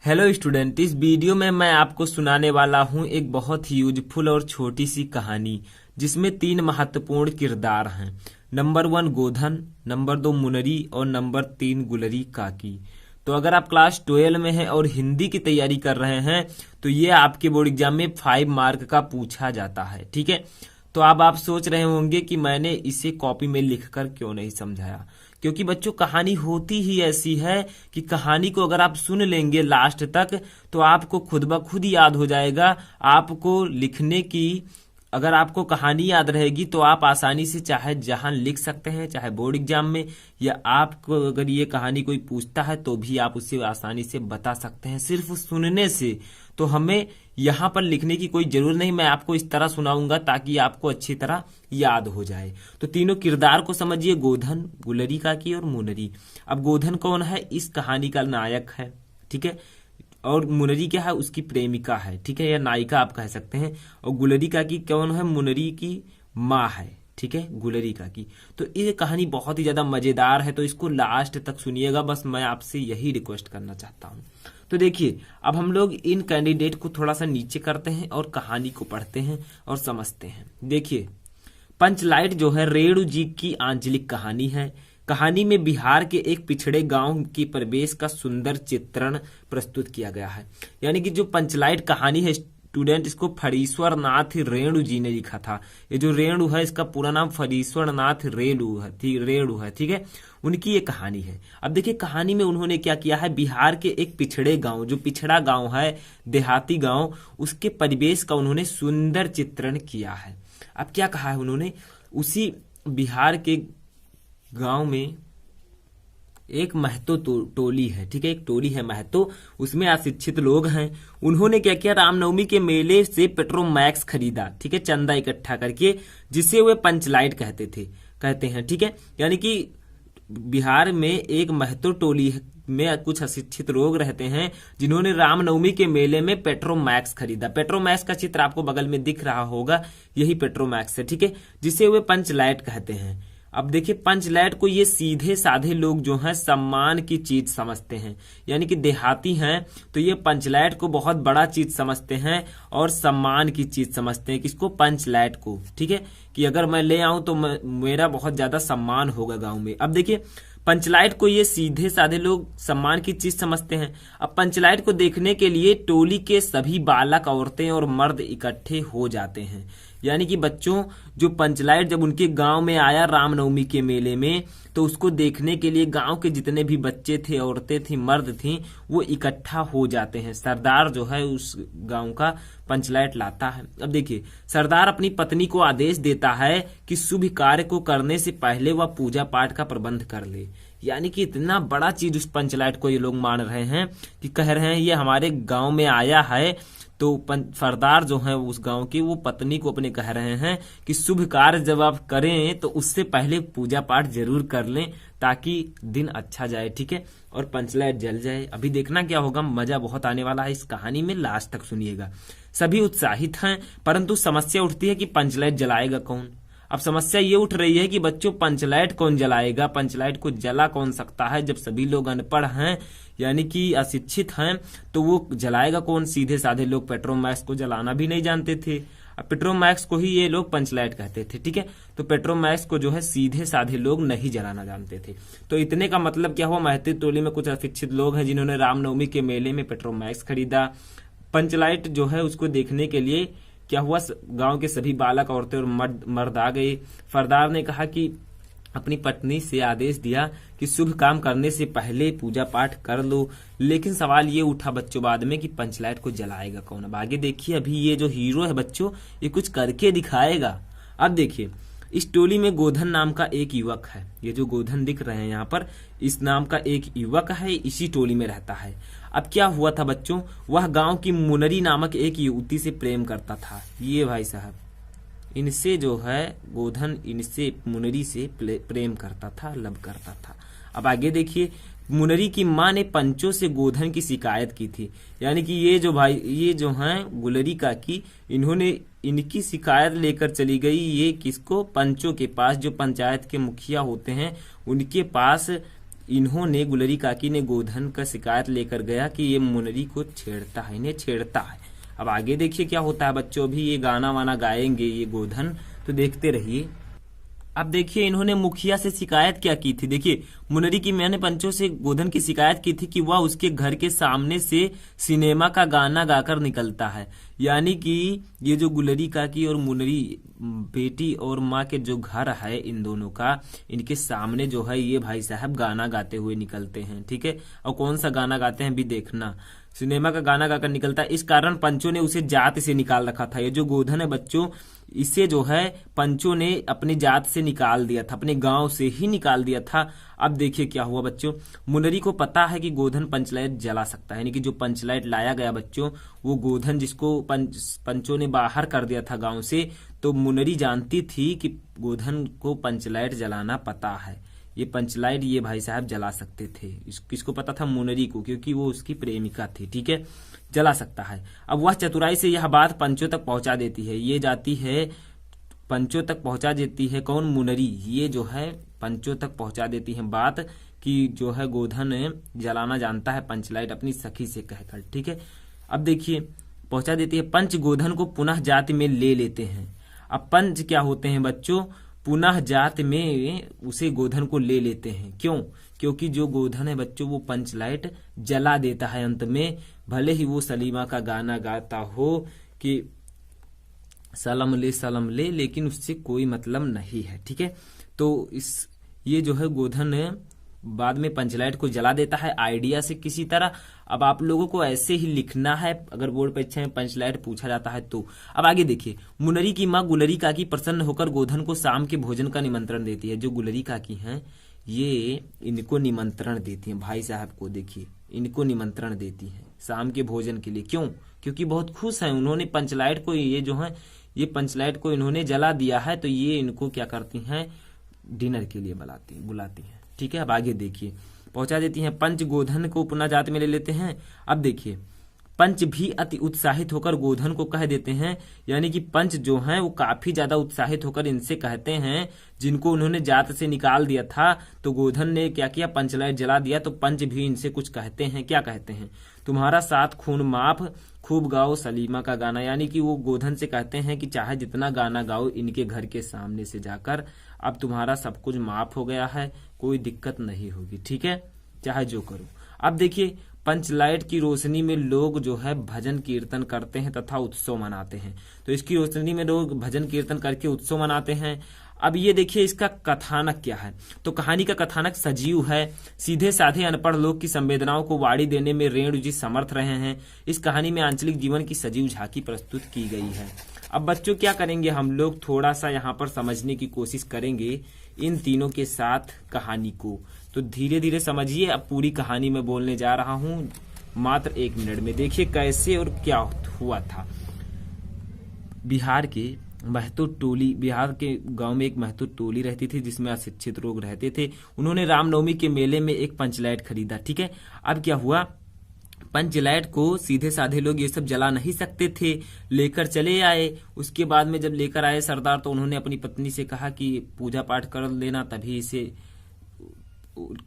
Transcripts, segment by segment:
Hello student, इस video में मैं आपको सुनाने वाला हूं एक बहुत ही यूजफुल और छोटी सी कहानी जिसमें 3 महत्वपूर्ण किरदार हैं। नंबर 1 गोधन, नंबर 2 मुनरी और नंबर 3 गुलरी काकी। तो अगर आप क्लास 12 में हैं और हिंदी की तैयारी कर रहे हैं तो ये आपके बोर्ड एग्जाम में 5 मार्क का पूछा जाता है। ठीक है, तो अब आप सोच रहे होंगे कि मैंने इसे कॉपी में लिखकर क्यों नहीं समझाया। क्योंकि बच्चों कहानी होती ही ऐसी है कि कहानी को अगर आप सुन लेंगे लास्ट तक तो आपको खुद ब खुद याद हो जाएगा। आपको लिखने की अगर आपको कहानी याद रहेगी तो आप आसानी से चाहे जहां लिख सकते हैं, चाहे बोर्ड एग्जाम में, या आपको अगर ये कहानी कोई पूछता है तो भी आप उसे आसानी से बता सकते हैं सिर्फ सुनने से। तो हमें यहाँ पर लिखने की कोई जरूरत नहीं, मैं आपको इस तरह सुनाऊंगा ताकि आपको अच्छी तरह याद हो जाए। तो तीनों किरदार को समझिए, गोधन, गुलरी काकी और मुनरी। अब गोधन कौन है? इस कहानी का नायक है, ठीक है, और मुनरी क्या है? उसकी प्रेमिका है, ठीक है, या नायिका आप कह सकते हैं। और गुलरी काकी कौन है? मुनरी की माँ है, ठीक है, गुलरी काकी। तो ये कहानी बहुत ही ज्यादा मजेदार है, तो इसको लास्ट तक सुनिएगा, बस मैं आपसे यही रिक्वेस्ट करना चाहता हूँ। तो देखिए, अब हम लोग इन कैंडिडेट को थोड़ा सा नीचे करते हैं और कहानी को पढ़ते हैं और समझते हैं। देखिए, पंचलाइट जो है रेणु जी की आंचलिक कहानी है। कहानी में बिहार के एक पिछड़े गांव की परिवेश का सुंदर चित्रण प्रस्तुत किया गया है। यानी कि जो पंचलाइट कहानी है स्टूडेंट, इसको फरीश्वर नाथ रेणु जी ने लिखा था। ये जो रेणु है इसका पूरा नाम फरीश्वर नाथ रेणु है, ठीक है, उनकी ये कहानी है। अब देखिए, कहानी में उन्होंने क्या किया है, बिहार के एक पिछड़े गांव, जो पिछड़ा गांव है, देहाती गांव, उसके परिवेश का उन्होंने सुंदर चित्रण किया है। अब क्या कहा है उन्होंने, उसी बिहार के गांव में एक महतो टोली है, ठीक है, एक टोली है महतो, उसमें अशिक्षित लोग हैं। उन्होंने क्या किया, रामनवमी के मेले से पेट्रोमैक्स खरीदा, ठीक है, चंदा इकट्ठा करके, जिसे वे पंचलाइट कहते हैं, ठीक है। यानी कि बिहार में एक महतो टोली में कुछ अशिक्षित लोग रहते हैं जिन्होंने रामनवमी के मेले में पेट्रोमैक्स खरीदा। पेट्रोमैक्स का चित्र आपको बगल में दिख रहा होगा, यही पेट्रोमैक्स है, ठीक है, जिसे वे पंचलाइट कहते हैं। अब देखिए, पंचलाइट को ये सीधे साधे लोग जो हैं सम्मान की चीज समझते हैं, यानी कि देहाती हैं, तो ये पंचलाइट को बहुत बड़ा चीज समझते हैं और सम्मान की चीज समझते हैं। किसको? पंचलाइट को, ठीक है, कि अगर मैं ले आऊं तो मेरा बहुत ज्यादा सम्मान होगा गांव में। अब देखिए, पंचलाइट को ये सीधे साधे लोग सम्मान की चीज समझते हैं। अब पंचलाइट को देखने के लिए टोली के सभी बालक, औरतें और मर्द इकट्ठे हो जाते हैं। यानी कि बच्चों, जो पंचलाइट जब उनके गांव में आया रामनवमी के मेले में, तो उसको देखने के लिए गांव के जितने भी बच्चे थे, औरतें थी, मर्द थी, वो इकट्ठा हो जाते हैं। सरदार जो है उस गांव का पंचलाइट लाता है। अब देखिए, सरदार अपनी पत्नी को आदेश देता है कि शुभ कार्य को करने से पहले वह पूजा पाठ का प्रबंध कर ले। यानी कि इतना बड़ा चीज उस पंचलाइट को ये लोग मान रहे हैं कि कह रहे हैं ये हमारे गांव में आया है, तो सरदार जो है उस गांव की, वो पत्नी को अपने कह रहे हैं कि शुभ कार्य जब आप करें तो उससे पहले पूजा पाठ जरूर कर लें ताकि दिन अच्छा जाए, ठीक है, और पंचलाइट जल जाए। अभी देखना क्या होगा, मजा बहुत आने वाला है इस कहानी में, लास्ट तक सुनिएगा। सभी उत्साहित हैं, परंतु समस्या उठती है कि पंचलाइट जलाएगा कौन। अब समस्या ये उठ रही है कि बच्चों, पंचलाइट कौन जलाएगा? पंचलाइट को जला कौन सकता है? जब सभी लोग अनपढ़ हैं, यानी कि अशिक्षित हैं, तो वो जलाएगा कौन? सीधे साधे लोग पेट्रोमैक्स को जलाना भी नहीं जानते थे। अब पेट्रोमैक्स को ही ये लोग पंचलाइट कहते थे, ठीक है, तो पेट्रोमैक्स को जो है सीधे साधे लोग नहीं जलाना जानते थे। तो इतने का मतलब क्या हुआ, महती टोली में कुछ अशिक्षित लोग हैं जिन्होंने रामनवमी के मेले में पेट्रोमैक्स खरीदा। पंचलाइट जो है उसको देखने के लिए क्या हुआ, गांव के सभी बालक, औरतें और मर्द आ गए। सरदार ने कहा कि अपनी पत्नी से आदेश दिया कि शुभ काम करने से पहले पूजा पाठ कर लो। लेकिन सवाल ये उठा बच्चों बाद में कि पंचलाइट को जलाएगा कौन। अब आगे देखिए, अभी ये जो हीरो है बच्चों, ये कुछ करके दिखाएगा। अब देखिए, इस टोली में गोधन नाम का एक युवक है। ये जो गोधन दिख रहे हैं यहाँ पर, इस नाम का एक युवक है, इसी टोली में रहता है। अब क्या हुआ था बच्चों, वह गांव की मुनरी नामक एक युवती से प्रेम करता था। ये भाई साहब, इनसे जो है गोधन, इनसे मुनरी से प्रेम करता था, लव करता था। अब आगे देखिए, मुनरी की माँ ने पंचों से गोधन की शिकायत की थी। यानी कि ये जो हैं गुलरी काकी, इन्होंने इनकी शिकायत लेकर चली गई ये किसको? पंचों के पास, जो पंचायत के मुखिया होते हैं उनके पास इन्होंने गुलरी काकी ने गोधन का शिकायत लेकर गया कि ये मुनरी को छेड़ता है, इन्हें छेड़ता है। अब आगे देखिए क्या होता है बच्चों, अभी ये गाना वाना गाएंगे ये गोधन, तो देखते रहिए। अब देखिए इन्होंने मुखिया से शिकायत क्या की थी। देखिए मुनरी की मैंने पंचों से गोधन की शिकायत की थी कि वह उसके घर के सामने से सिनेमा का गाना गाकर निकलता है। यानी कि ये जो गुलरी काकी और मुनरी बेटी और माँ के जो घर है इन दोनों का, इनके सामने जो है ये भाई साहब गाना गाते हुए निकलते हैं। ठीक है, और कौन सा गाना गाते हैं भी देखना, सिनेमा का गाना गाकर निकलता है। इस कारण पंचों ने उसे जात से निकाल रखा था। ये जो गोधन है बच्चों, इसे जो है पंचों ने अपनी जात से निकाल दिया था, अपने गांव से ही निकाल दिया था। अब देखिए क्या हुआ बच्चों, मुनरी को पता है कि गोधन पंचलाइट जला सकता है, यानी कि जो पंचलाइट लाया गया बच्चों, वो गोधन जिसको पंचों ने बाहर कर दिया था गांव से, तो मुनरी जानती थी कि गोधन को पंचलाइट जलाना पता है। ये पंचलाइट ये भाई साहब जला सकते थे। किसको पता था? मुनरी को, क्योंकि वो उसकी प्रेमिका थी। ठीक है, जला सकता है। अब वह चतुराई से यह बात पंचों तक पहुंचा देती है। ये जाती है पंचों तक पहुंचा देती है। कौन? मुनरी। ये जो है पंचों तक पहुंचा देती है बात कि जो है गोधन जलाना जानता है पंचलाइट, अपनी सखी से कहकर। ठीक है, अब देखिए पहुंचा देती है। पंच गोधन को पुनः जाति में ले लेते हैं। अब पंच क्या होते हैं बच्चों? पुनः जात में उसे गोधन को ले लेते हैं। क्यों? क्योंकि जो गोधन है बच्चों वो पंचलाइट जला देता है अंत में। भले ही वो सलीमा का गाना गाता हो कि सलम ले, लेकिन उससे कोई मतलब नहीं है। ठीक है, तो ये जो है गोधन बाद में पंचलाइट को जला देता है आइडिया से किसी तरह। अब आप लोगों को ऐसे ही लिखना है अगर बोर्ड परीक्षा में पंचलाइट पूछा जाता है तो। अब आगे देखिए, मुनरी की माँ गुलरी काकी प्रसन्न होकर गोधन को शाम के भोजन का निमंत्रण देती है। जो गुलरी काकी हैं ये इनको निमंत्रण देती हैं, भाई साहब को देखिए इनको निमंत्रण देती हैं शाम के भोजन के लिए। क्यों? क्योंकि बहुत खुश हैं उन्होंने पंचलाइट को, ये जो है ये पंचलाइट को इन्होंने जला दिया है, तो ये इनको क्या करती हैं, डिनर के लिए बुलाती हैं। ठीक है, अब आगे देखिए पहुंचा देती हैं। पंच गोधन को पुनः जात में ले लेते हैं। अब देखिए पंच भी अति उत्साहित होकर गोधन को कह देते हैं, यानी कि पंच जो हैं वो काफी ज्यादा उत्साहित होकर इनसे कहते हैं, जिनको उन्होंने जात से निकाल दिया था। तो गोधन ने क्या किया, पंचलाइट जला दिया, तो पंच भी इनसे कुछ कहते हैं। क्या कहते हैं? तुम्हारा साथ खून माफ, खूब गाओ सलीमा का गाना। यानी कि वो गोधन से कहते हैं कि चाहे जितना गाना गाओ इनके घर के सामने से जाकर, अब तुम्हारा सब कुछ माफ हो गया है, कोई दिक्कत नहीं होगी। ठीक है, चाहे जो करो। अब देखिए पंचलाइट की रोशनी में लोग जो है भजन कीर्तन करते हैं तथा उत्सव मनाते हैं। तो इसकी रोशनी में लोग भजन कीर्तन करके उत्सव मनाते हैं। अब ये देखिए इसका कथानक क्या है। तो कहानी का कथानक सजीव है। सीधे साधे अनपढ़ लोग की संवेदनाओं को वाड़ी देने में रेणु जी समर्थ रहे हैं। इस कहानी में आंचलिक जीवन की सजीव झांकी प्रस्तुत की गई है। अब बच्चों क्या करेंगे, हम लोग थोड़ा सा यहाँ पर समझने की कोशिश करेंगे इन तीनों के साथ कहानी को। तो धीरे धीरे समझिए। अब पूरी कहानी में बोलने जा रहा हूँ मात्र 1 मिनट में। देखिए कैसे और क्या हुआ था। बिहार के गांव में एक महतो टोली रहती थी जिसमें अशिक्षित लोग रहते थे। उन्होंने रामनवमी के मेले में एक पंचलाइट खरीदा। ठीक है, अब क्या हुआ, पंचलाइट को सीधे साधे लोग ये सब जला नहीं सकते थे, लेकर चले आए। उसके बाद में जब लेकर आए सरदार, तो उन्होंने अपनी पत्नी से कहा कि पूजा पाठ कर लेना, तभी इसे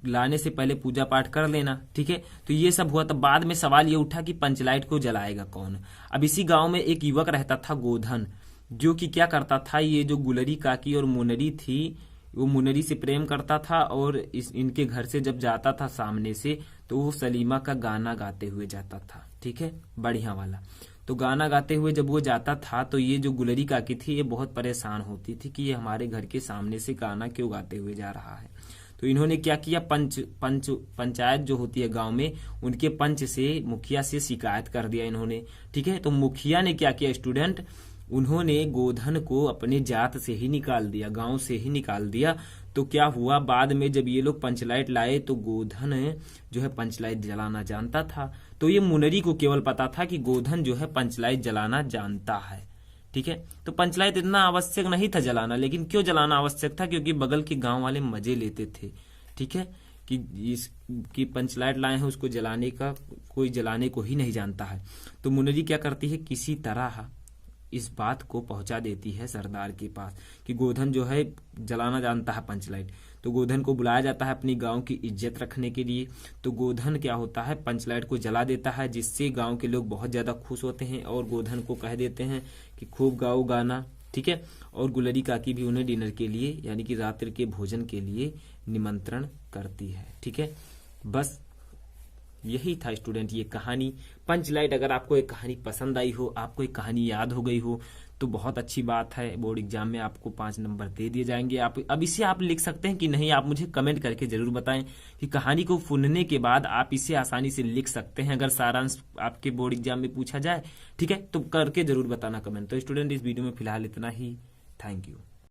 लाने से पहले पूजा पाठ कर लेना। ठीक है, तो ये सब हुआ। तब बाद में सवाल ये उठा कि पंचलाइट को जलाएगा कौन। अब इसी गांव में एक युवक रहता था गोधन, जो कि क्या करता था, ये जो गुलरी काकी और मुनरी थी, वो मुनरी से प्रेम करता था और इनके घर से जब जाता था सामने से, तो वो सलीमा का गाना गाते हुए जाता था। ठीक है, बढ़िया वाला। तो गाना गाते हुए जब वो जाता था, तो ये जो गुलरी काकी थी ये बहुत परेशान होती थी कि ये हमारे घर के सामने से गाना क्यों गाते हुए जा रहा है। तो इन्होंने क्या किया, पंचायत जो होती है गांव में, उनके पंच से, मुखिया से शिकायत कर दिया इन्होंने। ठीक है, तो मुखिया ने क्या किया स्टूडेंट, उन्होंने गोधन को अपने जात से ही निकाल दिया, गांव से ही निकाल दिया। तो क्या हुआ, बाद में जब ये लोग पंचलाइट लाए तो गोधन जो है पंचलाइट जलाना जानता था। तो ये मुनरी को केवल पता था कि गोधन जो है पंचलाइट जलाना जानता है। ठीक है, तो पंचलाइट इतना आवश्यक नहीं था जलाना, लेकिन क्यों जलाना आवश्यक था, क्योंकि बगल के गांव वाले मजे लेते थे। ठीक है, कि पंचलाइट लाए हैं उसको जलाने का, कोई जलाने को ही नहीं जानता है। तो मुनरी क्या करती है, किसी तरह इस बात को पहुंचा देती है सरदार के पास कि गोधन जो है जलाना जानता है पंचलाइट। तो गोधन को बुलाया जाता है अपनी गांव की इज्जत रखने के लिए। तो गोधन क्या होता है, पंचलाइट को जला देता है, जिससे गांव के लोग बहुत ज्यादा खुश होते हैं और गोधन को कह देते हैं कि खूब गाओ गाना, ठीक है। और गुलरी काकी भी उन्हें डिनर के लिए यानी कि रात्रि के भोजन के लिए निमंत्रण करती है, ठीक है। बस यही था स्टूडेंट ये कहानी पंचलाइट। अगर आपको एक कहानी पसंद आई हो, आपको एक कहानी याद हो गई हो, तो बहुत अच्छी बात है। बोर्ड एग्जाम में आपको 5 नंबर दे दिए जाएंगे। आप अब इसे आप लिख सकते हैं कि नहीं, आप मुझे कमेंट करके जरूर बताएं कि कहानी को सुनने के बाद आप इसे आसानी से लिख सकते हैं अगर सारांश आपके बोर्ड एग्जाम में पूछा जाए, ठीक है। तो करके जरूर बताना कमेंट। तो स्टूडेंट इस वीडियो में फिलहाल इतना ही। Thank you.